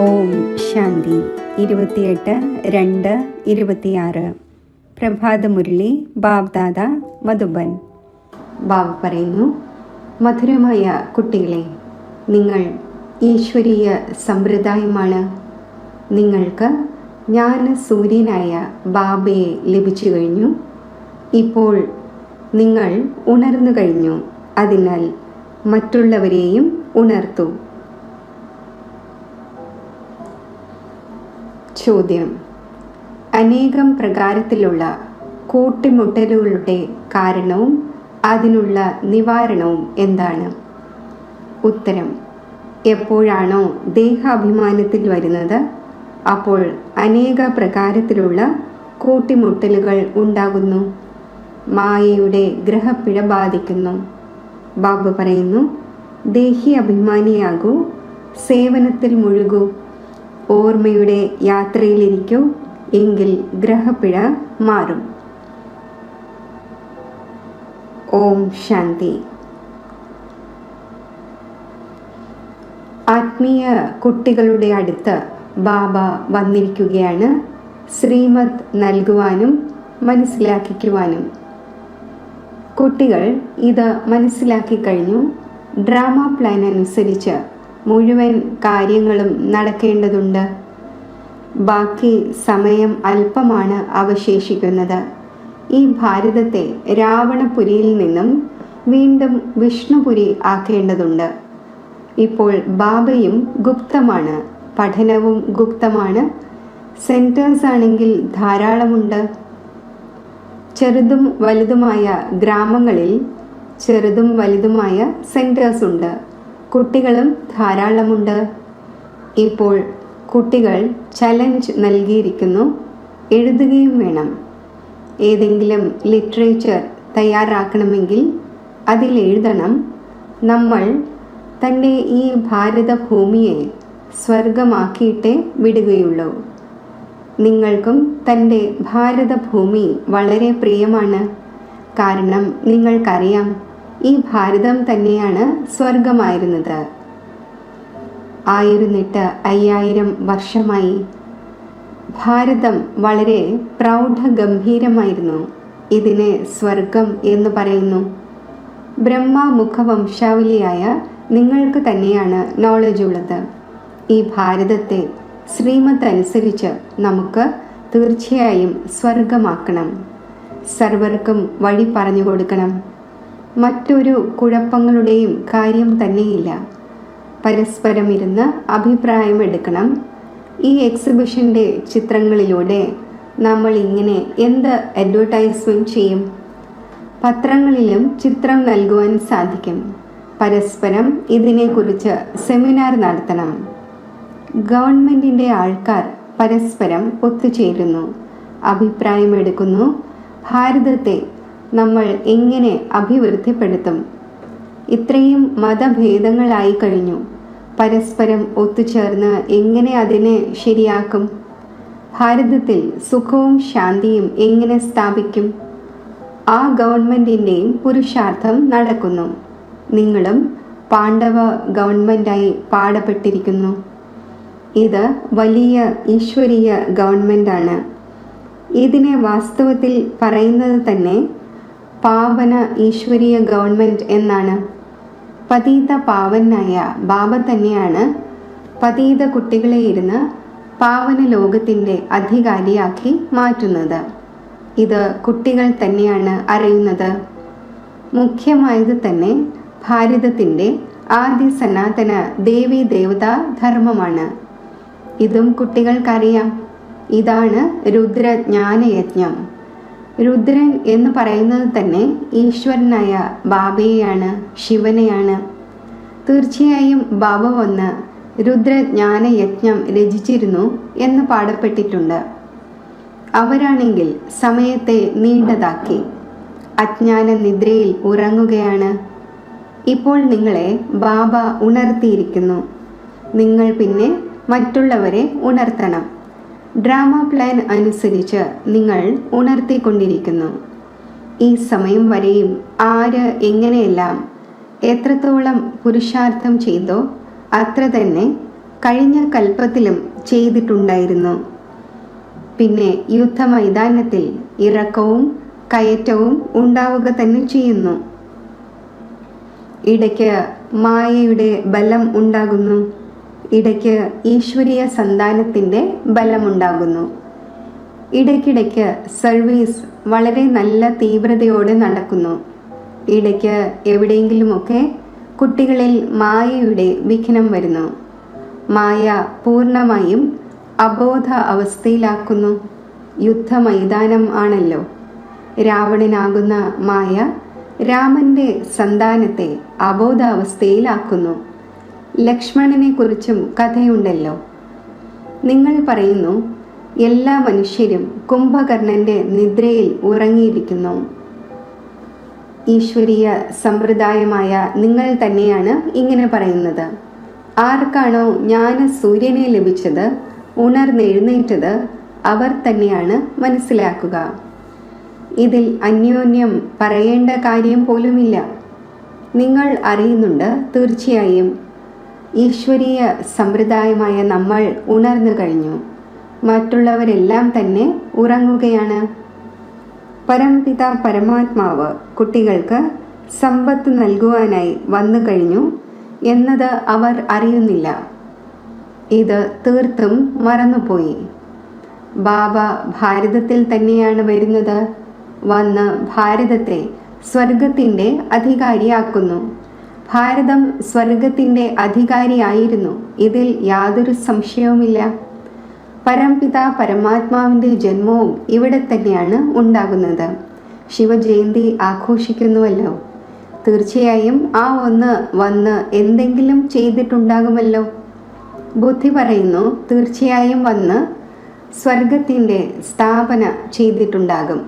ഓം ശാന്തി. 28/2/26 പ്രഭാതമുരളി ബാബ്ദാദ മധുബൻ. ബാബ് പറയുന്നു, മധുരമായ കുട്ടികളെ, നിങ്ങൾ ഈശ്വരീയ സമ്പ്രദായമാണ്. നിങ്ങൾക്ക് ജ്ഞാന സൂര്യനായ ബാബയെ ലഭിച്ചു കഴിഞ്ഞു. ഇപ്പോൾ നിങ്ങൾ ഉണർന്നു കഴിഞ്ഞു. അതിനാൽ മറ്റുള്ളവരെയും ഉണർത്തൂ. ചോദ്യം: അനേകം പ്രകാരത്തിലുള്ള കൂട്ടിമുട്ടലുകളുടെ കാരണവും അതിനുള്ള നിവാരണവും എന്താണ്? ഉത്തരം: എപ്പോഴാണോ ദേഹാഭിമാനത്തിൽ വരുന്നത്, അപ്പോൾ അനേക പ്രകാരത്തിലുള്ള കൂട്ടിമുട്ടലുകൾ ഉണ്ടാകുന്നു. മായയുടെ ഗ്രഹപ്പിഴ ബാധിക്കുന്നു. ബാബ പറയുന്നു, ദേഹി അഭിമാനിയാകൂ, സേവനത്തിൽ മുഴുകൂ, ഓർമ്മയുടെ യാത്രയിലിരിക്കൂ, എങ്കിൽ ഗ്രഹപ്പിഴ മാറും. ഓം ശാന്തി. ആത്മീയ കുട്ടികളുടെ അടുത്ത് ബാബ വന്നിരിക്കുകയാണ്, ശ്രീമത് നൽകുവാനും മനസ്സിലാക്കിക്കുവാനും. കുട്ടികൾ ഇത് മനസ്സിലാക്കി കഴിഞ്ഞു. ഡ്രാമ പ്ലാൻ അനുസരിച്ച് മുഴുവൻ കാര്യങ്ങളും നടക്കേണ്ടതുണ്ട്. ബാക്കി സമയം അല്പമാണ് അവശേഷിക്കുന്നത്. ഈ ഭാരതത്തെ രാവണപുരിയിൽ നിന്നും വീണ്ടും വിഷ്ണുപുരി ആക്കേണ്ടതുണ്ട്. ഇപ്പോൾ ബാബയും ഗുപ്തമാണ്, പഠനവും ഗുപ്തമാണ്. സെൻറ്റേഴ്സ് ആണെങ്കിൽ ധാരാളമുണ്ട്. ചെറുതും വലുതുമായ ഗ്രാമങ്ങളിൽ ചെറുതും വലുതുമായ സെൻറ്റേഴ്സ് ഉണ്ട്. കുട്ടികളും ധാരാളമുണ്ട്. ഇപ്പോൾ കുട്ടികൾ ചലഞ്ച് നൽകിയിരിക്കുന്നു, എഴുതുകയും വേണം. ഏതെങ്കിലും ലിറ്ററേച്ചർ തയ്യാറാക്കണമെങ്കിൽ അതിൽ എഴുതണം, നമ്മൾ തൻ്റെ ഈ ഭാരതഭൂമിയെ സ്വർഗമാക്കിയിട്ടേ വിടുകയുള്ളൂ. നിങ്ങൾക്കും തൻ്റെ ഭാരതഭൂമി വളരെ പ്രിയമാണ്. കാരണം നിങ്ങൾക്കറിയാം, ഈ ഭാരതം തന്നെയാണ് സ്വർഗമായിരുന്നത്. 1008-5000 വർഷമായി ഭാരതം വളരെ പ്രൗഢഗംഭീരമായിരുന്നു. ഇതിനെ സ്വർഗം എന്ന് പറയുന്നു. ബ്രഹ്മമുഖ വംശാവലിയായ നിങ്ങൾക്ക് തന്നെയാണ് നോളജ് ഉള്ളത്. ഈ ഭാരതത്തെ ശ്രീമത്ത് അനുസരിച്ച് നമുക്ക് തീർച്ചയായും സ്വർഗമാക്കണം. സർവർക്കും വഴി പറഞ്ഞു കൊടുക്കണം. മറ്റൊരു കുഴപ്പങ്ങളുടെയും കാര്യം തന്നെയില്ല. പരസ്പരം ഇരുന്ന് അഭിപ്രായമെടുക്കണം. ഈ എക്സിബിഷൻ്റെ ചിത്രങ്ങളിലൂടെ നമ്മൾ ഇങ്ങനെ എന്ത് അഡ്വർടൈസ്മെൻറ്റ് ചെയ്യും? പത്രങ്ങളിലും ചിത്രം നൽകുവാൻ സാധിക്കും. പരസ്പരം ഇതിനെക്കുറിച്ച് സെമിനാർ നടത്തണം. ഗവൺമെൻറ്റിൻ്റെ ആൾക്കാർ പരസ്പരം ഒത്തുചേരുന്നു, അഭിപ്രായമെടുക്കുന്നു. ഭാരതത്തെ നമ്മൾ എങ്ങനെ അഭിവൃദ്ധിപ്പെടുത്തും? ഇത്രയും മതഭേദങ്ങളായി കഴിഞ്ഞു. പരസ്പരം ഒത്തുചേർന്ന് എങ്ങനെ അതിനെ ശരിയാക്കും? ഭാരതത്തിൽ സുഖവും ശാന്തിയും എങ്ങനെ സ്ഥാപിക്കും? ആ ഗവൺമെൻറ്റിൻ്റെയും പുരുഷാർത്ഥം നടക്കുന്നു. നിങ്ങളും പാണ്ഡവ ഗവൺമെൻറ്റായി പാടപ്പെട്ടിരിക്കുന്നു. ഇത് വലിയ ഈശ്വരീയ ഗവൺമെൻറ്റാണ്. ഇതിനെ വാസ്തവത്തിൽ പറയുന്നത് തന്നെ പാവന ഈശ്വരീയ ഗവൺമെൻറ് എന്നാണ്. പതീത പാവനായ ബാബ തന്നെയാണ് പതീത കുട്ടികളെ ഇരുന്ന് പാവന ലോകത്തിൻ്റെ അധികാരിയാക്കി മാറ്റുന്നത്. ഇത് കുട്ടികൾ തന്നെയാണ് അറിയുന്നത്. മുഖ്യമായത് തന്നെ ഭാരതത്തിൻ്റെ ആദ്യ സനാതന ദേവീ ദേവതാ ധർമ്മമാണ്. ഇതും കുട്ടികൾക്കറിയാം. ഇതാണ് രുദ്രജ്ഞാനയജ്ഞം. രുദ്രൻ എന്ന് പറയുന്നത് തന്നെ ഈശ്വരനായ ബാബയെയാണ്, ശിവനെയാണ്. തീർച്ചയായും ബാബ വന്ന് രുദ്രജ്ഞാനയജ്ഞം രചിച്ചിരുന്നു എന്ന് പാടപ്പെട്ടിട്ടുണ്ട്. അവരാണെങ്കിൽ സമയത്തെ നീണ്ടതാക്കി അജ്ഞാന നിദ്രയിൽ ഉറങ്ങുകയാണ്. ഇപ്പോൾ നിങ്ങളെ ബാബ ഉണർത്തിയിരിക്കുന്നു. നിങ്ങൾ പിന്നെ മറ്റുള്ളവരെ ഉണർത്തണം. ഡ്രാമ പ്ലാൻ അനുസരിച്ച് നിങ്ങൾ ഉണർത്തിക്കൊണ്ടിരിക്കുന്നു. ഈ സമയം വരെയും ആര് എങ്ങനെയെല്ലാം എത്രത്തോളം പുരുഷാർത്ഥം ചെയ്തോ അത്ര തന്നെ കഴിഞ്ഞ കൽപ്പത്തിലും ചെയ്തിട്ടുണ്ടായിരുന്നു. പിന്നെ യുദ്ധമൈതാനത്തിൽ ഇറക്കവും കയറ്റവും ഉണ്ടാവുക തന്നെ ചെയ്യുന്നു. ഇടയ്ക്ക് മായയുടെ ബലം ഉണ്ടാകുന്നു, ഇടയ്ക്ക് ഈശ്വരീയ സന്താനത്തിൻ്റെ ബലമുണ്ടാകുന്നു. ഇടയ്ക്കിടയ്ക്ക് സർവീസ് വളരെ നല്ല തീവ്രതയോടെ നടക്കുന്നു. ഇടയ്ക്ക് എവിടെയെങ്കിലുമൊക്കെ കുട്ടികളിൽ മായയുടെ വിഘ്നം വരുന്നു. മായ പൂർണ്ണമായും അബോധ അവസ്ഥയിലാക്കുന്നു. യുദ്ധമൈതാനം ആണല്ലോ. രാവണനാകുന്ന മായ രാമന്റെ സന്താനത്തെ അബോധാവസ്ഥയിലാക്കുന്നു. ലക്ഷ്മണനെ കുറിച്ചും കഥയുണ്ടല്ലോ. നിങ്ങൾ പറയുന്നു എല്ലാ മനുഷ്യരും കുംഭകർണന്റെ നിദ്രയിൽ ഉറങ്ങിയിരിക്കുന്നു. ഈശ്വരീയ സമ്പ്രദായമായ നിങ്ങൾ തന്നെയാണ് ഇങ്ങനെ പറയുന്നത്. ആർക്കാണോ ജ്ഞാന സൂര്യനെ ലഭിച്ചത്, ഉണർന്നെഴുന്നേറ്റത്, അവർ തന്നെയാണ് മനസ്സിലാക്കുക. ഇതിൽ അന്യോന്യം പറയേണ്ട കാര്യം പോലുമില്ല. നിങ്ങൾ അറിയുന്നുണ്ട്, തീർച്ചയായും ഈശ്വരീയ സമ്പ്രദായമായ നമ്മൾ ഉണർന്നു കഴിഞ്ഞു. മറ്റുള്ളവരെല്ലാം തന്നെ ഉറങ്ങുകയാണ്. പരംപിത പരമാത്മാവ് കുട്ടികൾക്ക് സമ്പത്ത് നൽകുവാനായി വന്നു കഴിഞ്ഞു എന്നത് അവർ അറിയുന്നില്ല. ഇത് തീർത്തും മറന്നുപോയി. ബാബ ഭാരതത്തിൽ തന്നെയാണ് വരുന്നത്. വന്ന് ഭാരതത്തെ സ്വർഗത്തിൻ്റെ അധികാരിയാക്കുന്നു. ഭാരതം സ്വർഗത്തിൻ്റെ അധികാരിയായിരുന്നു, ഇതിൽ യാതൊരു സംശയവുമില്ല. പരംപിത പരമാത്മാവിൻ്റെ ജന്മവും ഇവിടെ തന്നെയാണ് ഉണ്ടാകുന്നത്. ശിവജയന്തി ആഘോഷിക്കുന്നുവല്ലോ. തീർച്ചയായും ആ ഒന്ന് വന്ന് എന്തെങ്കിലും ചെയ്തിട്ടുണ്ടാകുമല്ലോ. ബുദ്ധി പറയുന്നു തീർച്ചയായും വന്ന് സ്വർഗത്തിൻ്റെ സ്ഥാപന ചെയ്തിട്ടുണ്ടാകും.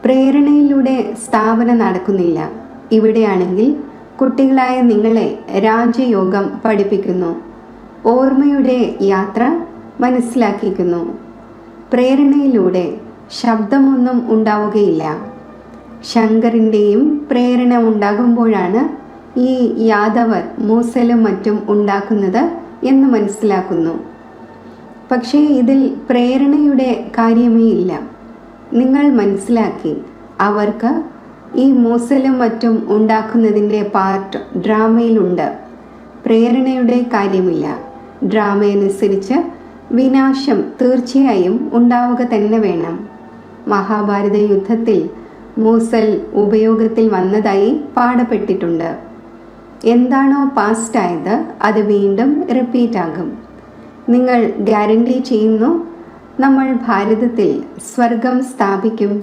പ്രേരണയിലൂടെ സ്ഥാപന നടക്കുന്നില്ല. ഇവിടെയാണെങ്കിൽ കുട്ടികളായ നിങ്ങളെ രാജയോഗം പഠിപ്പിക്കുന്നു. ഓർമ്മയുടെ യാത്ര മനസ്സിലാക്കിക്കുന്നു. പ്രേരണയിലൂടെ ശബ്ദമൊന്നും ഉണ്ടാവുകയില്ല. ശങ്കറിൻ്റെയും പ്രേരണ ഉണ്ടാകുമ്പോഴാണ് ഈ യാദവർ മൂസലും മറ്റും ഉണ്ടാക്കുന്നത് എന്ന് മനസ്സിലാക്കുന്നു. പക്ഷേ ഇതിൽ പ്രേരണയുടെ കാര്യമേ ഇല്ല. നിങ്ങൾ മനസ്സിലാക്കി അവർക്ക് ഈ മൂസലും മറ്റും ഉണ്ടാക്കുന്നതിൻ്റെ പാർട്ട് ഡ്രാമയിലുണ്ട്. പ്രേരണയുടെ കാര്യമില്ല. ഡ്രാമയനുസരിച്ച് വിനാശം തീർച്ചയായും ഉണ്ടാവുക തന്നെ വേണം. മഹാഭാരത യുദ്ധത്തിൽ മൂസൽ ഉപയോഗത്തിൽ വന്നതായി പാടപ്പെട്ടിട്ടുണ്ട്. എന്താണോ പാസ്റ്റ് ആയത് അത് വീണ്ടും റിപ്പീറ്റ് ആകും. നിങ്ങൾ ഗ്യാരണ്ടി ചെയ്യുന്നു നമ്മൾ ഭാരതത്തിൽ സ്വർഗം സ്ഥാപിക്കും.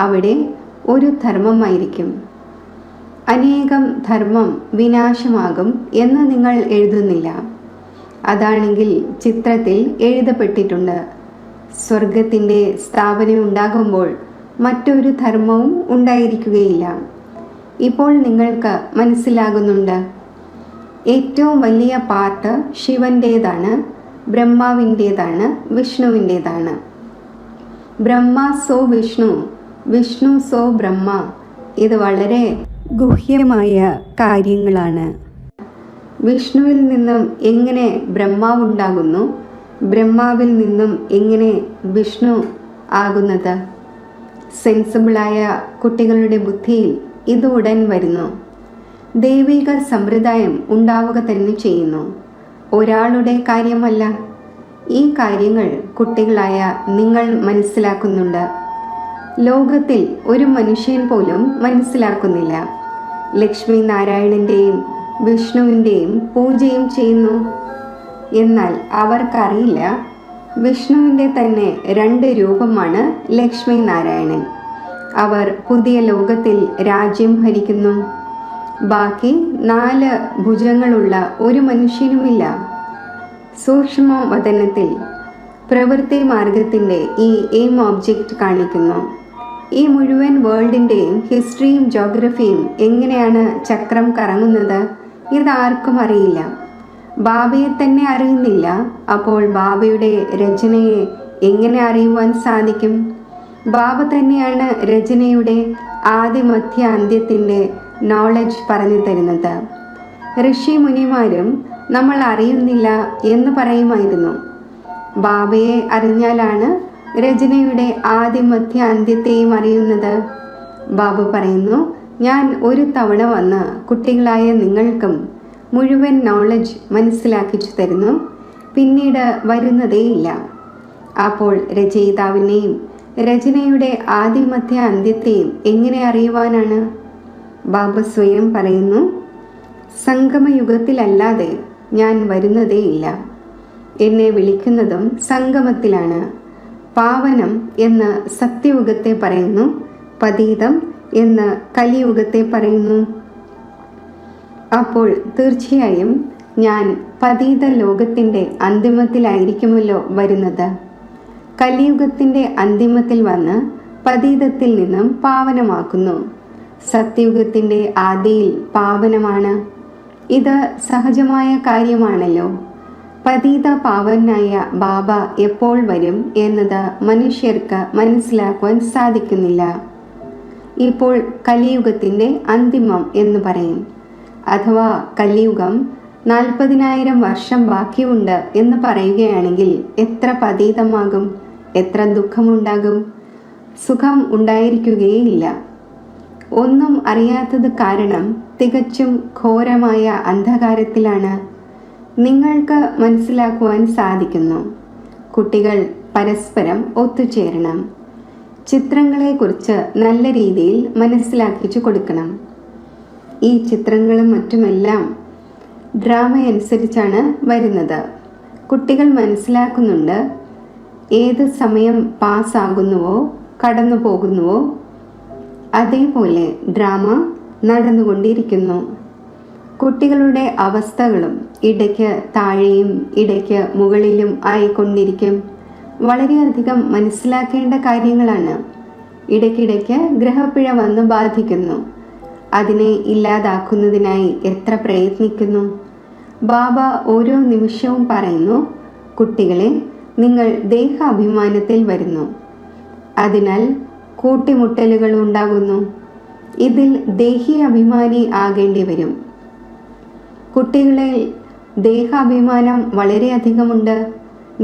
അവിടെ ഒരു ധർമ്മമായിരിക്കും. അനേകം ധർമ്മം വിനാശമാകും എന്ന് നിങ്ങൾ എഴുതുന്നില്ല. അതാണെങ്കിൽ ചിത്രത്തിൽ എഴുതപ്പെട്ടിട്ടുണ്ട്. സ്വർഗത്തിൻ്റെ സ്ഥാപനം ഉണ്ടാകുമ്പോൾ മറ്റൊരു ധർമ്മവും ഉണ്ടായിരിക്കുകയില്ല. ഇപ്പോൾ നിങ്ങൾക്ക് മനസ്സിലാകുന്നുണ്ട്. ഏറ്റവും വലിയ പാർട്ട് ശിവൻ്റേതാണ്, ബ്രഹ്മാവിൻ്റേതാണ്, വിഷ്ണുവിൻ്റേതാണ്. ബ്രഹ്മ സോ വിഷ്ണു, വിഷ്ണു സോ ബ്രഹ്മ. ഇത് വളരെ ഗുഹ്യമായ കാര്യങ്ങളാണ്. വിഷ്ണുവിൽ നിന്നും എങ്ങനെ ബ്രഹ്മാവുണ്ടാകുന്നു, ബ്രഹ്മാവിൽ നിന്നും എങ്ങനെ വിഷ്ണു ആകുന്നത്? സെൻസിബിളായ കുട്ടികളുടെ ബുദ്ധിയിൽ ഇത് ഉടൻ വരുന്നു. ദൈവിക സമ്പ്രദായം ഉണ്ടാവുക തന്നെ ചെയ്യുന്നു. ഒരാളുടെ കാര്യമല്ല. ഈ കാര്യങ്ങൾ കുട്ടികളായ നിങ്ങൾ മനസ്സിലാക്കുന്നുണ്ട്. ലോകത്തിൽ ഒരു മനുഷ്യൻ പോലും മനസ്സിലാക്കുന്നില്ല. ലക്ഷ്മി നാരായണൻ്റെയും വിഷ്ണുവിൻ്റെയും പൂജയും ചെയ്യുന്നു. എന്നാൽ അവർക്കറിയില്ല വിഷ്ണുവിൻ്റെ തന്നെ 2 രൂപമാണ് ലക്ഷ്മി നാരായണൻ. അവർ പുതിയ ലോകത്തിൽ രാജ്യം ഭരിക്കുന്നു. ബാക്കി 4 ഭുജങ്ങളുള്ള ഒരു മനുഷ്യനുമില്ല. സൂക്ഷ്മ വതനത്തിൽ പ്രവൃത്തി മാർഗത്തിൻ്റെ ഈ എയിം ഒബ്ജക്റ്റ് കാണിക്കുന്നു. ഈ മുഴുവൻ വേൾഡിൻ്റെയും ഹിസ്റ്ററിയും ജോഗ്രഫിയും എങ്ങനെയാണ് ചക്രം കറങ്ങുന്നത് ഇതാർക്കും അറിയില്ല. ബാബയെ തന്നെ അറിയുന്നില്ല. അപ്പോൾ ബാബയുടെ രചനയെ എങ്ങനെ അറിയുവാൻ സാധിക്കും? ബാബ തന്നെയാണ് രചനയുടെ ആദ്യ മധ്യ അന്ത്യത്തിൻ്റെ നോളജ് പറഞ്ഞു തരുന്നത്. ഋഷി മുനിമാരും നമ്മൾ അറിയുന്നില്ല എന്ന് പറയുമായിരുന്നു. ബാബയെ അറിഞ്ഞാലാണ് രചനയുടെ ആദ്യ മധ്യ അന്ത്യത്തെയും അറിയുന്നത്. ബാബ പറയുന്നു, ഞാൻ ഒരു തവണ വന്ന് കുട്ടികളായ നിങ്ങൾക്കും മുഴുവൻ നോളജ് മനസ്സിലാക്കിച്ചു തരുന്നു, പിന്നീട് വരുന്നതേയില്ല. അപ്പോൾ രചയിതാവിനെയും രചനയുടെ ആദ്യ മധ്യ അന്ത്യത്തെയും എങ്ങനെ അറിയുവാനാണ്? ബാബ സ്വയം പറയുന്നു, സംഗമയുഗത്തിലല്ലാതെ ഞാൻ വരുന്നതേയില്ല. എന്നെ വിളിക്കുന്നതും സംഗമത്തിലാണ്. പാവനം എന്ന് സത്യയുഗത്തെ പറയുന്നു, പതീതം എന്ന് കലിയുഗത്തെ പറയുന്നു. അപ്പോൾ തീർച്ചയായും ഞാൻ പതീത ലോകത്തിൻ്റെ അന്തിമത്തിലായിരിക്കുമല്ലോ വരുന്നത്. കലിയുഗത്തിൻ്റെ അന്തിമത്തിൽ വന്ന് പതീതത്തിൽ നിന്നും പാവനമാക്കുന്നു. സത്യയുഗത്തിൻ്റെ ആദിയിൽ പാവനമാണ്. ഇത് സഹജമായ കാര്യമാണല്ലോ. പതീത പാവനായ ബാബ എപ്പോൾ വരും എന്നത് മനുഷ്യർക്ക് മനസ്സിലാക്കുവാൻ സാധിക്കുന്നില്ല. ഇപ്പോൾ കലിയുഗത്തിൻ്റെ അന്തിമം എന്ന് പറയും. അഥവാ കലിയുഗം 40,000 വർഷം ബാക്കിയുണ്ട് എന്ന് പറയുകയാണെങ്കിൽ എത്ര പതീതമാകും, എത്ര ദുഃഖമുണ്ടാകും. സുഖം ഉണ്ടായിരിക്കുകയില്ല. ഒന്നും അറിയാത്തത് കാരണം തികച്ചും ഘോരമായ അന്ധകാരത്തിലാണ്. നിങ്ങൾക്ക് മനസ്സിലാക്കുവാൻ സാധിക്കുന്നു. കുട്ടികൾ പരസ്പരം ഒത്തുചേരണം. ചിത്രങ്ങളെക്കുറിച്ച് നല്ല രീതിയിൽ മനസ്സിലാക്കിച്ചു കൊടുക്കണം. ഈ ചിത്രങ്ങളും മറ്റുമെല്ലാം ഡ്രാമയനുസരിച്ചാണ് വരുന്നത്. കുട്ടികൾ മനസ്സിലാക്കുന്നുണ്ട്. ഏത് സമയം പാസ്സാകുന്നുവോ കടന്നു പോകുന്നുവോ അതേപോലെ ഡ്രാമ നടന്നുകൊണ്ടിരിക്കുന്നു. കുട്ടികളുടെ അവസ്ഥകളും ഇടയ്ക്ക് താഴെയും ഇടയ്ക്ക് മുകളിലും ആയിക്കൊണ്ടിരിക്കും. വളരെയധികം മനസ്സിലാക്കേണ്ട കാര്യങ്ങളാണ്. ഇടയ്ക്കിടയ്ക്ക് ഗ്രഹപ്പിഴ വന്ന് ബാധിക്കുന്നു. അതിനെ ഇല്ലാതാക്കുന്നതിനായി എത്ര പ്രയത്നിക്കുന്നു. ബാബ ഓരോ നിമിഷവും പറയുന്നു, കുട്ടികളെ, നിങ്ങൾ ദേഹാഭിമാനത്തിൽ വരുന്നു. അതിനാൽ കൂട്ടിമുട്ടലുകൾ ഉണ്ടാകുന്നു. ഇതിൽ ദേഹി അഭിമാനി ആകേണ്ടി വരും. കുട്ടികളിൽ ദേഹാഭിമാനം വളരെയധികമുണ്ട്.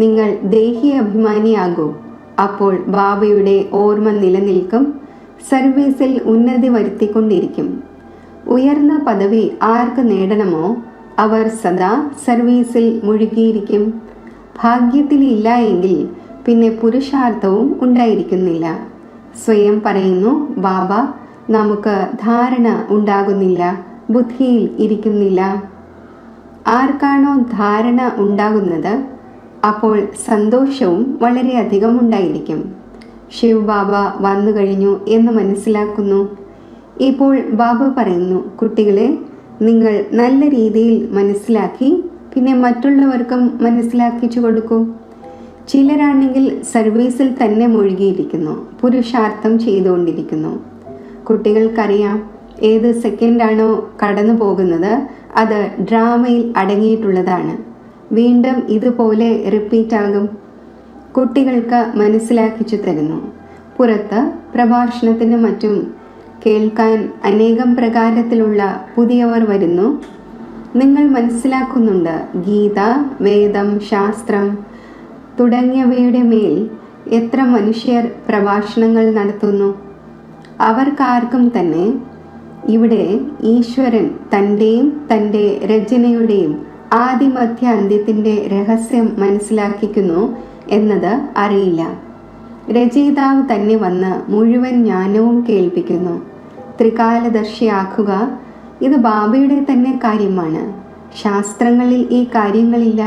നിങ്ങൾ ദേഹി അഭിമാനിയാകൂ. അപ്പോൾ ബാബയുടെ ഓർമ്മ നിലനിൽക്കും. സർവീസിൽ ഉന്നതി വരുത്തിക്കൊണ്ടിരിക്കും. ഉയർന്ന പദവി ആർക്ക് നേടണമോ അവർ സദാ സർവീസിൽ മുഴുകിയിരിക്കും. ഭാഗ്യത്തിലില്ല എങ്കിൽ പിന്നെ പുരുഷാർത്ഥവും ഉണ്ടായിരിക്കുന്നില്ല. സ്വയം പറയുന്നു, ബാബ, നമുക്ക് ധാരണ ഉണ്ടാകുന്നില്ല, ബുദ്ധിയിൽ ഇരിക്കുന്നില്ല. ആർക്കാണോ ധാരണ ഉണ്ടാകുന്നത് അപ്പോൾ സന്തോഷവും വളരെയധികം ഉണ്ടായിരിക്കും. ശിവ് ബാബ വന്നു കഴിഞ്ഞു എന്ന് മനസ്സിലാക്കുന്നു. ഇപ്പോൾ ബാബ പറയുന്നു, കുട്ടികളെ, നിങ്ങൾ നല്ല രീതിയിൽ മനസ്സിലാക്കി പിന്നെ മറ്റുള്ളവർക്കും മനസ്സിലാക്കിച്ചു കൊടുക്കൂ. ചിലരാണെങ്കിൽ സർവീസിൽ തന്നെ മുഴുകിയിരിക്കുന്നു, പുരുഷാർത്ഥം ചെയ്തുകൊണ്ടിരിക്കുന്നു. കുട്ടികൾക്കറിയാം ഏത് സെക്കൻഡാണോ കടന്നു പോകുന്നത് അത് ഡ്രാമയിൽ അടങ്ങിയിട്ടുള്ളതാണ്. വീണ്ടും ഇതുപോലെ റിപ്പീറ്റ് ആകും. കുട്ടികൾക്ക് മനസ്സിലാക്കിച്ചു തരുന്നു. പുറത്ത് പ്രഭാഷണത്തിന് മറ്റും കേൾക്കാൻ അനേകം പ്രകാരത്തിലുള്ള പുതിയവർ വരുന്നു. നിങ്ങൾ മനസ്സിലാക്കുന്നുണ്ട്, ഗീത, വേദം, ശാസ്ത്രം തുടങ്ങിയവയുടെ മേൽ എത്ര മനുഷ്യർ പ്രഭാഷണങ്ങൾ നടത്തുന്നു. അവർക്കാർക്കും തന്നെ ഇവിടെ ഈശ്വരൻ തൻ്റെയും തൻ്റെ രചനയുടെയും ആദിമധ്യ അന്ത്യത്തിൻ്റെ രഹസ്യം മനസ്സിലാക്കിക്കുന്നു എന്നത് അറിയില്ല. രചയിതാവ് തന്നെ വന്ന് മുഴുവൻ ജ്ഞാനവും കേൾപ്പിക്കുന്നു. ത്രികാലദർശിയാക്കുക, ഇത് ബാബയുടെ തന്നെ കാര്യമാണ്. ശാസ്ത്രങ്ങളിൽ ഈ കാര്യങ്ങളില്ല.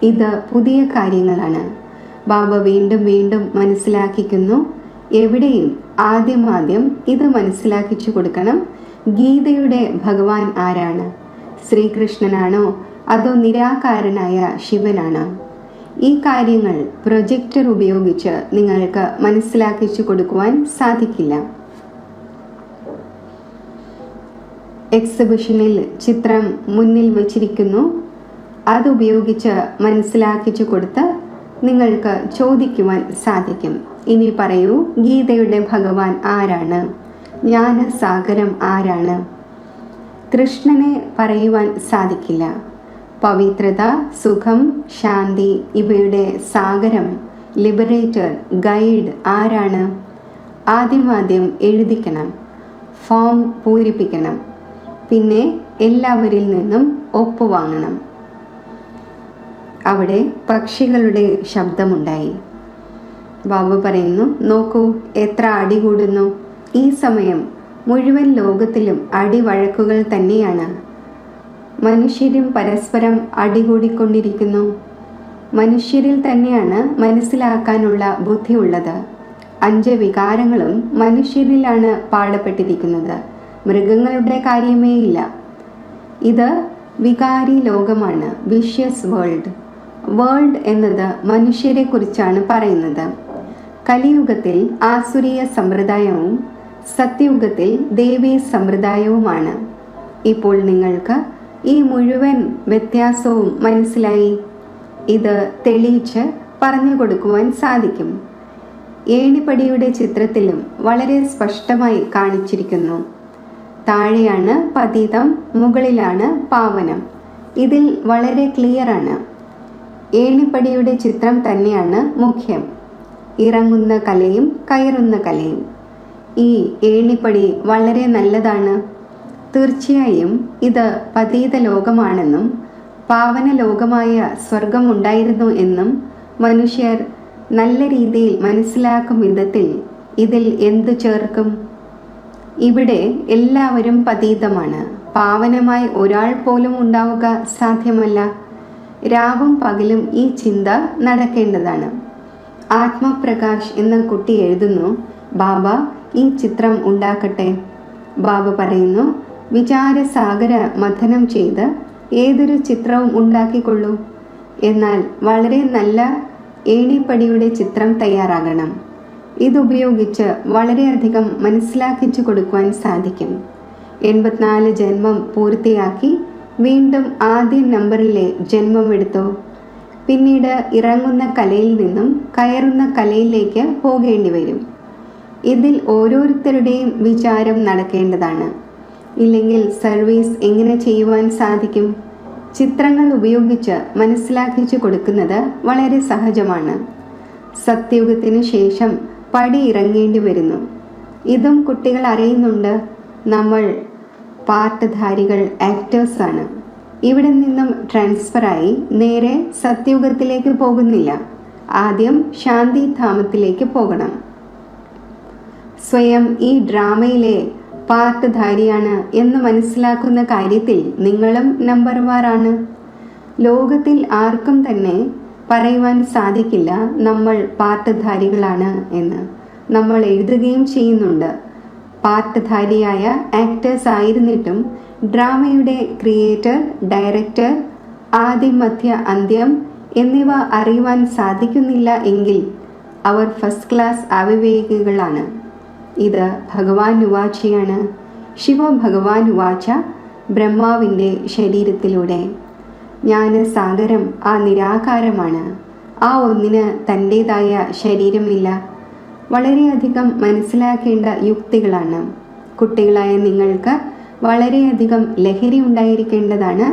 ഇത് പുതിയ കാര്യങ്ങളാണ്. ബാബ വീണ്ടും വീണ്ടും മനസ്സിലാക്കിക്കുന്നു. എവിടെയും ആദ്യം ഇത് മനസ്സിലാക്കിച്ചു കൊടുക്കണം. ഗീതയുടെ ഭഗവാൻ ആരാണ്? ശ്രീകൃഷ്ണനാണോ അതോ നിരാകാരനായ ശിവനാണോ? ഈ കാര്യങ്ങൾ പ്രൊജക്ടർ ഉപയോഗിച്ച് നിങ്ങൾക്ക് മനസ്സിലാക്കിച്ചു കൊടുക്കുവാൻ സാധിക്കില്ല. എക്സിബിഷനിൽ ചിത്രം മുന്നിൽ വച്ചിരിക്കുന്നു. അതുപയോഗിച്ച് മനസ്സിലാക്കിച്ചു കൊടുത്ത് നിങ്ങൾക്ക് ചോദിക്കുവാൻ സാധിക്കും. ഇനി പറയൂ, ഗീതയുടെ ഭഗവാൻ ആരാണ്? ജ്ഞാനസാഗരം ആരാണ്? കൃഷ്ണനെ പറയുവാൻ സാധിക്കില്ല. പവിത്രത, സുഖം, ശാന്തി ഇവയുടെ സാഗരം, ലിബറേറ്റർ, ഗൈഡ് ആരാണ്? ആദ്യം എഴുതിക്കണം, ഫോം പൂരിപ്പിക്കണം, പിന്നെ എല്ലാവരിൽ നിന്നും ഒപ്പുവാങ്ങണം. അവിടെ പക്ഷികളുടെ ശബ്ദമുണ്ടായി. ബാബു പറയുന്നു, നോക്കൂ എത്ര അടി കൂടുന്നു. ഈ സമയം മുഴുവൻ ലോകത്തിലും അടിവഴക്കുകൾ തന്നെയാണ്. മനുഷ്യരും പരസ്പരം അടികൂടിക്കൊണ്ടിരിക്കുന്നു. മനുഷ്യരിൽ തന്നെയാണ് മനസ്സിലാക്കാനുള്ള ബുദ്ധിയുള്ളത്. 5 വികാരങ്ങളും മനുഷ്യരിലാണ് പാടപ്പെട്ടിരിക്കുന്നത്. മൃഗങ്ങളുടെ കാര്യമേ ഇല്ല. ഇത് വികാരി ലോകമാണ്, വിഷ്യസ് വേൾഡ്. വേൾഡ് എന്നത് മനുഷ്യരെ കുറിച്ചാണ് പറയുന്നത്. കലിയുഗത്തിൽ ആസുരീയ സമ്പ്രദായവും സത്യയുഗത്തിൽ ദേവീ സമ്പ്രദായവുമാണ്. ഇപ്പോൾ നിങ്ങൾക്ക് ഈ മുഴുവൻ വ്യത്യാസവും മനസ്സിലായി. ഇത് തെളിയിച്ച് പറഞ്ഞു കൊടുക്കുവാൻ സാധിക്കും. ഏണിപ്പടിയുടെ ചിത്രത്തിലും വളരെ സ്പഷ്ടമായി കാണിച്ചിരിക്കുന്നു. താഴെയാണ് പതിതം, മുകളിലാണ് പാവനം. ഇതിൽ വളരെ ക്ലിയറാണ്. ഏണിപ്പടിയുടെ ചിത്രം തന്നെയാണ് മുഖ്യം. ഇറങ്ങുന്ന കലയും കയറുന്ന കലയും. ഈ ഏണിപ്പടി വളരെ നല്ലതാണ്. തീർച്ചയായും ഇത് പതീത ലോകമാണെന്നും പാവന ലോകമായ സ്വർഗം ഉണ്ടായിരുന്നു എന്നും മനുഷ്യർ നല്ല രീതിയിൽ മനസ്സിലാക്കും വിധത്തിൽ ഇതിൽ എന്തു ചേർക്കും? ഇവിടെ എല്ലാവരും പതീതമാണ്. പാവനമായി ഒരാൾ പോലും ഉണ്ടാവുക സാധ്യമല്ല. രാവും പകലും ഈ ചിന്ത നടക്കേണ്ടതാണ്. ആത്മപ്രകാശ് എന്ന കുട്ടി എഴുതുന്നു, ബാബ ഈ ചിത്രം ഉണ്ടാക്കട്ടെ. ബാബ പറയുന്നു, വിചാരസാഗര മഥനം ചെയ്ത് ഏതൊരു ചിത്രവും ഉണ്ടാക്കിക്കൊള്ളൂ. എന്നാൽ വളരെ നല്ല ഏണിപ്പടിയുടെ ചിത്രം തയ്യാറാകണം. ഇതുപയോഗിച്ച് വളരെയധികം മനസ്സിലാക്കിച്ചു കൊടുക്കുവാൻ സാധിക്കും. 84 ജന്മം പൂർത്തിയാക്കി വീണ്ടും ആദ്യ നമ്പറിലെ ജന്മമെടുത്തു. പിന്നീട് ഇറങ്ങുന്ന കലയിൽ നിന്നും കയറുന്ന കലയിലേക്ക് പോകേണ്ടി വരും. ഇതിൽ ഓരോരുത്തരുടെയും വിചാരം നടക്കേണ്ടതാണ്. ഇല്ലെങ്കിൽ സർവീസ് എങ്ങനെ ചെയ്യുവാൻ സാധിക്കും? ചിത്രങ്ങൾ ഉപയോഗിച്ച് മനസ്സിലാക്കിച്ചു കൊടുക്കുന്നത് വളരെ സഹജമാണ്. സത്യയുഗത്തിന് ശേഷം പടി ഇറങ്ങേണ്ടി വരുന്നു. ഇതും കുട്ടികൾ അറിയുന്നുണ്ട്. നമ്മൾ പാർട്ട്ധാരികൾ, ആക്ടേഴ്സാണ്. ഇവിടെ നിന്നും ട്രാൻസ്ഫറായി നേരെ സത്യയുഗത്തിലേക്ക് പോകുന്നില്ല. ആദ്യം ശാന്തിധാമത്തിലേക്ക് പോകണം. സ്വയം ഈ ഡ്രാമയിലെ പാർട്ട്ധാരിയാണ് എന്ന് മനസ്സിലാക്കുന്ന കാര്യത്തിൽ നിങ്ങളും നമ്പർവാറാണ്. ലോകത്തിൽ ആർക്കും തന്നെ പറയുവാൻ സാധിക്കില്ല നമ്മൾ പാർട്ട്ധാരികളാണ് എന്ന്. നമ്മൾ എഴുതുകയും ചെയ്യുന്നുണ്ട്. പാർട്ട്ധാരിയായ ആക്ടേഴ്സ് ആയിരുന്നിട്ടും ഡ്രാമയുടെ ക്രിയേറ്റർ, ഡയറക്ടർ, ആദ്യം, മധ്യ, അന്ത്യം എന്നിവ അറിയുവാൻ സാധിക്കുന്നില്ല എങ്കിൽ അവർ ഫസ്റ്റ് ക്ലാസ് അവിവേകികളാണ്. ഇത് ഭഗവാൻ ഉവാചയാണ്. ശിവ ഭഗവാൻ ഉവാച ബ്രഹ്മാവിൻ്റെ ശരീരത്തിലൂടെ. ജ്ഞാനസാഗരം ആ നിരാകാരമാണ്. ആ ഒന്നിന് തൻ്റേതായ ശരീരമില്ല. വളരെയധികം മനസ്സിലാക്കേണ്ട യുക്തികളാണ്. കുട്ടികളായ നിങ്ങൾക്ക് വളരെയധികം ലഹരി ഉണ്ടായിരിക്കേണ്ടതാണ്.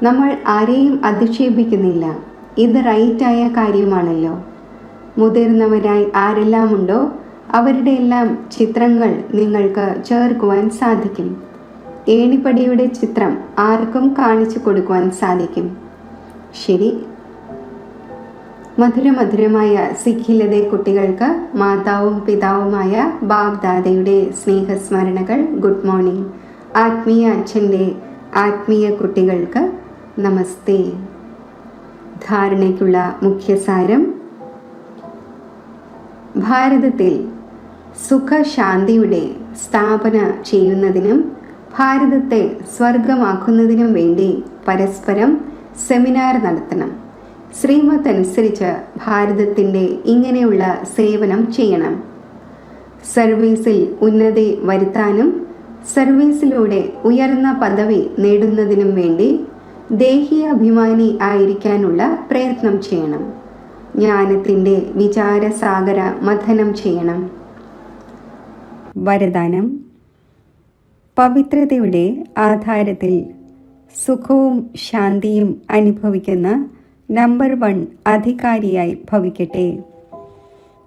നമ്മൾ ആരെയും അധിക്ഷേപിക്കുന്നില്ല. ഇത് റൈറ്റായ കാര്യമാണല്ലോ. മുതിർന്നവരായി ആരെല്ലാം ഉണ്ടോ അവരുടെ എല്ലാം ചിത്രങ്ങൾ നിങ്ങൾക്ക് ചേർക്കുവാൻ സാധിക്കും. ഏണിപ്പടിയുടെ ചിത്രം ആർക്കും കാണിച്ചു കൊടുക്കുവാൻ സാധിക്കും. ശരി. മധുരമധുരമായ സിഖിലതെ കുട്ടികൾക്ക് മാതാവും പിതാവുമായ ബാബ് ദാദയുടെ സ്നേഹസ്മരണകൾ. Good morning. ആത്മീയ അച്ഛൻ്റെ ആത്മീയ കുട്ടികൾക്ക് നമസ്തേ. ധാരണയ്ക്കുള്ള മുഖ്യസാരം: ഭാരതത്തിൽ സുഖശാന്തിയുടെ സ്ഥാപന ചെയ്യുന്നതിനും ഭാരതത്തെ സ്വർഗമാക്കുന്നതിനും വേണ്ടി പരസ്പരം സെമിനാർ നടത്തണം. ശ്രീമത്ത് അനുസരിച്ച് ഭാരതത്തിൻ്റെ ഇങ്ങനെയുള്ള സേവനം ചെയ്യണം. സർവീസിൽ ഉന്നതി വരുത്താനും സർവീസിലൂടെ ഉയർന്ന പദവി നേടുന്നതിനും വേണ്ടി ദേഹി അഭിമാനി ആയിരിക്കാനുള്ള പ്രയത്നം ചെയ്യണം. ജ്ഞാനത്തിൻ്റെ വിചാരസാഗര മഥനം ചെയ്യണം. വരദാനം: പവിത്രതയുടെ ആധാരത്തിൽ സുഖവും ശാന്തിയും അനുഭവിക്കുന്ന നമ്പർ 1 അധികാരിയായി ഭവിക്കട്ടെ.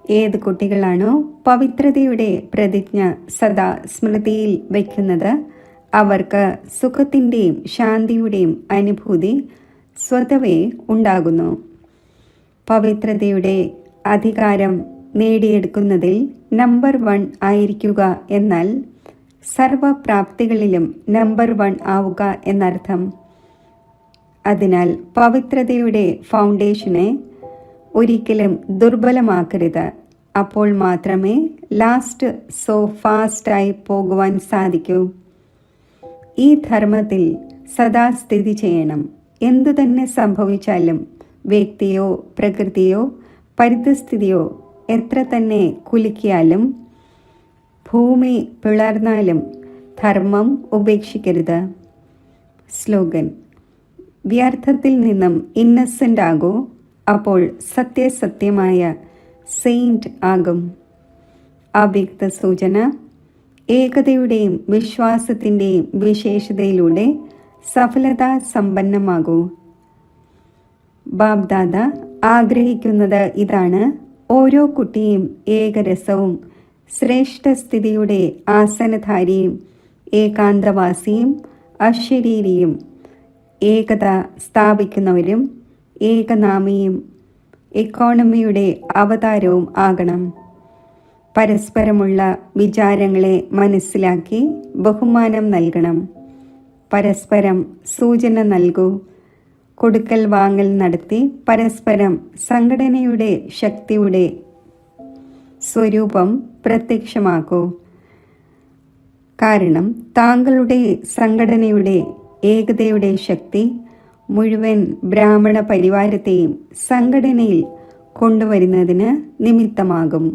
ഏത് കുട്ടികളാണോ പവിത്രതയുടെ പ്രതിജ്ഞ സദാ സ്മൃതിയിൽ വയ്ക്കുന്നത്, അവർക്ക് സുഖത്തിൻ്റെയും ശാന്തിയുടെയും അനുഭൂതി സ്വതവേ ഉണ്ടാകുന്നു. പവിത്രതയുടെ അധികാരം നേടിയെടുക്കുന്നതിൽ നമ്പർ 1 ആയിരിക്കുക എന്നാൽ സർവപ്രാപ്തികളിലും നമ്പർ 1 ആവുക എന്നർത്ഥം. അതിനാൽ പവിത്രതയുടെ ഫൗണ്ടേഷനെ ഒരിക്കലും ദുർബലമാക്കരുത്. അപ്പോൾ മാത്രമേ ലാസ്റ്റ് സോ ഫാസ്റ്റായി പോകുവാൻ സാധിക്കൂ. ഈ ധർമ്മത്തിൽ സദാ സ്ഥിതി ചെയ്യണം. എന്തു തന്നെ സംഭവിച്ചാലും, വ്യക്തിയോ പ്രകൃതിയോ പരിതസ്ഥിതിയോ എത്ര തന്നെ കുലുക്കിയാലും, ഭൂമി പിളർന്നാലും ധർമ്മം ഉപേക്ഷിക്കരുത്. സ്ലോഗൻ: വ്യർത്ഥത്തിൽ നിന്നും ഇന്നസെൻ്റ് ആകൂ, അപ്പോൾ സത്യസത്യമായ സെയിൻറ്റ് ആകും. അവ്യക്ത സൂചന: ഏകതയുടെയും വിശ്വാസത്തിൻ്റെയും വിശേഷതയിലൂടെ സഫലതാ സമ്പന്നമാകൂ. ബാബ്ദാദ ആഗ്രഹിക്കുന്നത് ഇതാണ്: ഓരോ കുട്ടിയും ഏകരസവും ശ്രേഷ്ഠസ്ഥിതിയുടെ ആസനധാരിയും ഏകാന്തവാസിയും അശരീരിയും ഏകത സ്ഥാപിക്കുന്നവരും ഏകനാമിയും എക്കോണമിയുടെ അവതാരവും ആകണം. പരസ്പരമുള്ള വിചാരങ്ങളെ മനസ്സിലാക്കി ബഹുമാനം നൽകണം. പരസ്പരം സൂചന നൽകൂ. കൊടുക്കൽ വാങ്ങൽ നടത്തി പരസ്പരം സംഘടനയുടെ ശക്തിയുടെ സ്വരൂപം പ്രത്യക്ഷമാക്കൂ. കാരണം താങ്കളുടെ സംഘടനയുടെ ഏകതയുടെ ശക്തി മുഴുവൻ ബ്രാഹ്മണ പരിവാരത്തെയും സംഘടനയിൽ കൊണ്ടുവരുന്നതിന് നിമിത്തമാകും.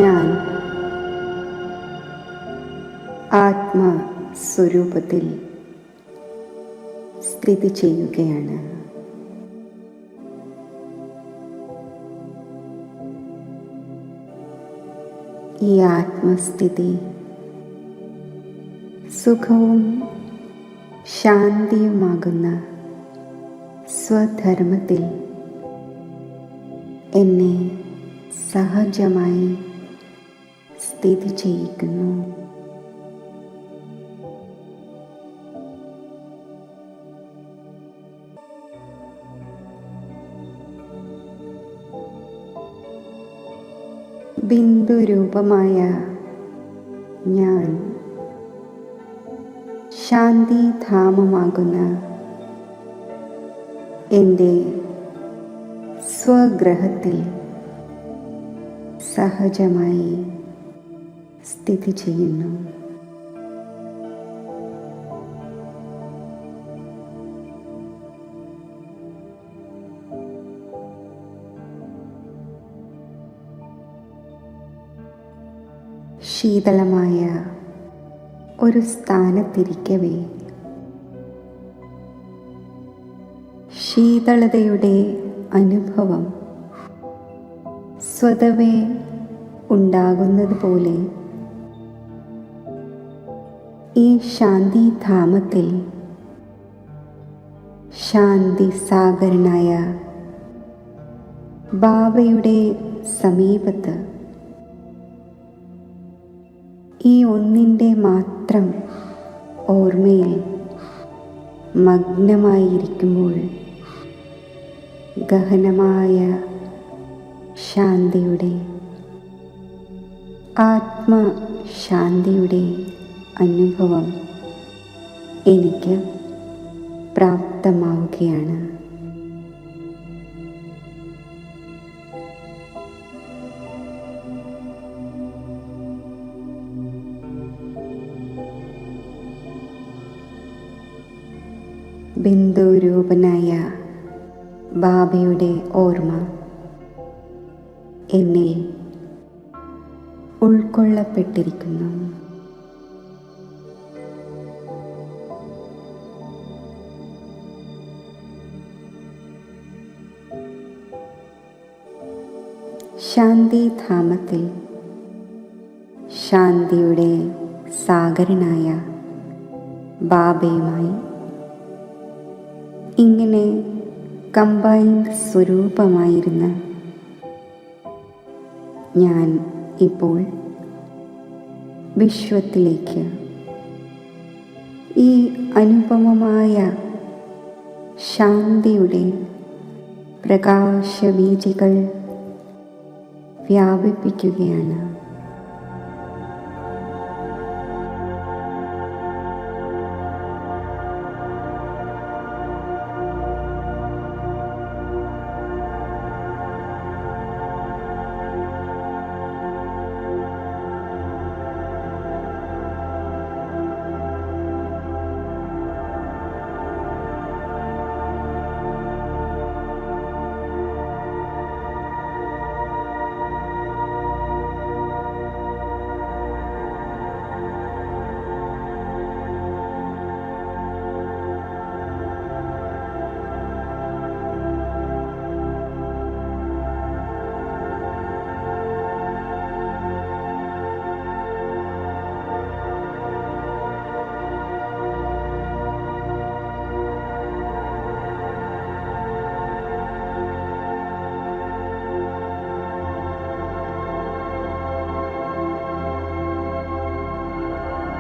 ഞാൻ ആത്മസ്വരൂപത്തിൽ സ്ഥിതി ചെയ്യുകയാണ്. ഈ ആത്മസ്ഥിതി സുഖവും ശാന്തിയുമാകുന്ന സ്വധർമ്മത്തിൽ എന്നെ സഹജമായി സ്ഥിതി ചെയ്യിക്കുന്നു. ബിന്ദുരൂപമായ ഞാൻ ശാന്തിധാമമാകുന്ന എൻ്റെ സ്വഗ്രഹത്തിൽ സഹജമായി സ്ഥിതി ചെയ്യുന്നു. ശീതളമായ ഒരു സ്ഥാനത്തിരിക്കവേ ശീതളതയുടെ അനുഭവം സ്വതവേ ഉണ്ടാകുന്നത് പോലെ ഈ ശാന്തിധാമത്തിൽ ശാന്തി സാഗരനായ ബാബയുടെ സമീപത്ത് ഈ ഒന്നിൻ്റെ മാത്രം ഓർമ്മയിൽ മഗ്നമായിരിക്കുമ്പോൾ ഗഹനമായ ശാന്തിയുടെ ആത്മശാന്തിയുടെ അനുഭവം എനിക്ക് പ്രാപ്തമാവുകയാണ്. ബിന്ദുരൂപനായ ബാബയുടെ ഓർമ്മ എന്നിൽ ഉൾക്കൊള്ളപ്പെട്ടിരിക്കുന്നു. ശാന്തിധാമത്തിൽ ശാന്തിയുടെ സാഗരനായ ബാബയുമായി ഇങ്ങനെ കമ്പൈൻഡ് സ്വരൂപമായിരുന്ന ഞാൻ ഇപ്പോൾ വിശ്വത്തിലേക്ക് ഈ അനുപമമായ ശാന്തിയുടെ പ്രകാശബീജികൾ വ്യാപിപ്പിക്കുകയാണ്.